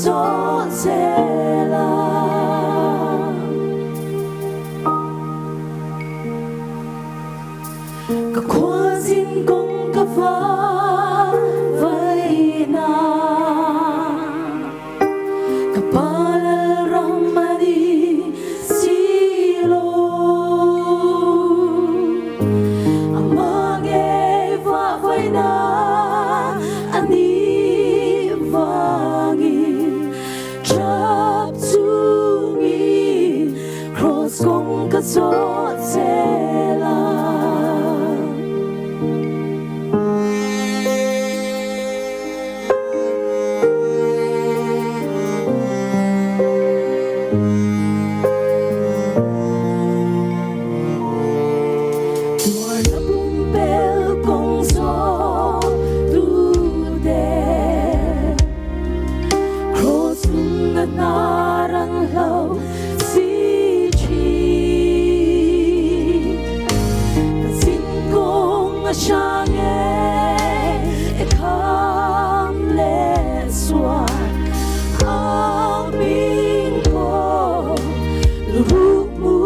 cho sẽ là cả khoa xin công cả phá vậy na cả pala ramadi silo amage va vậy na ani Kawng ka cho sẽ là tua la bung bel kong gió tu de Kraws na narang lâu sang e kham le xóa aming ko lu mu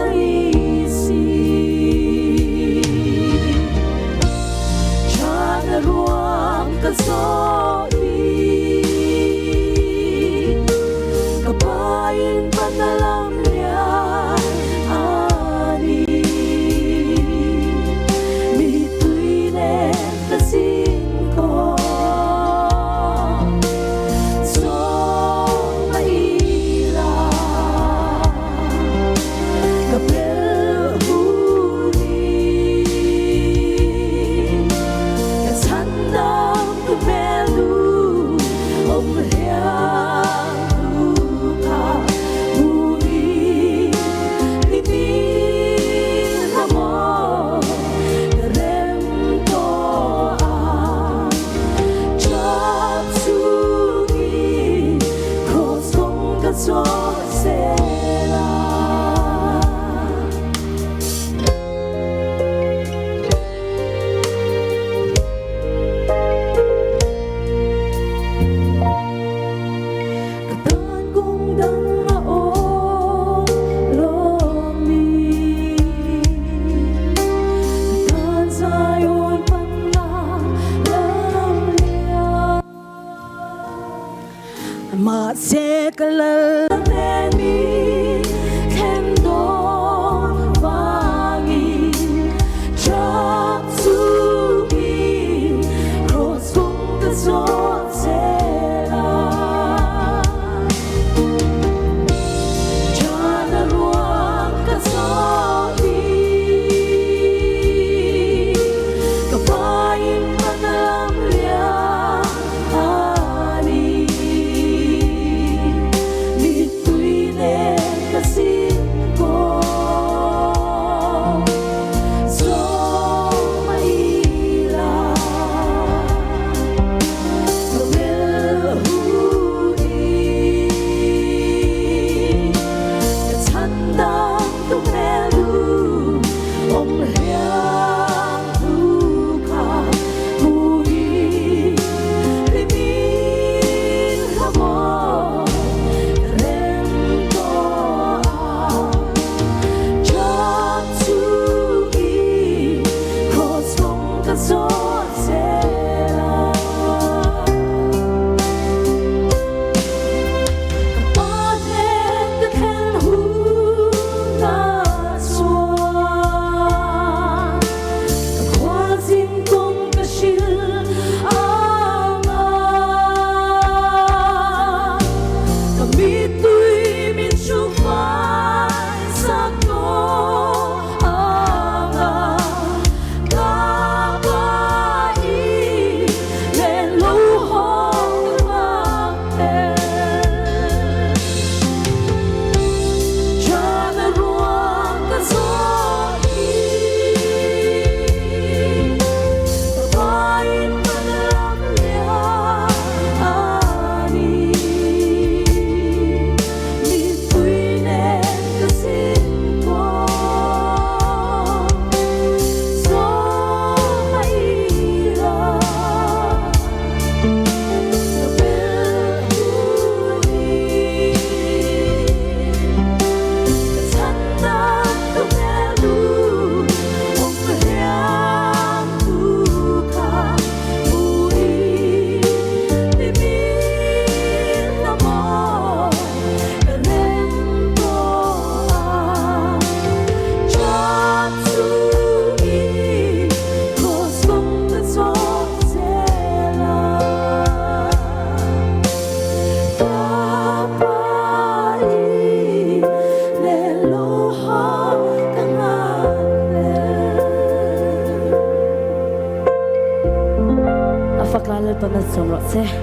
ai si cha na ruam ka so i ka pain panalam ma se kalal mi thêm đó vangi cha su gi Kraws kong ka cho sẽ là cha na ruang ka so i ka pain panalam lia ani There se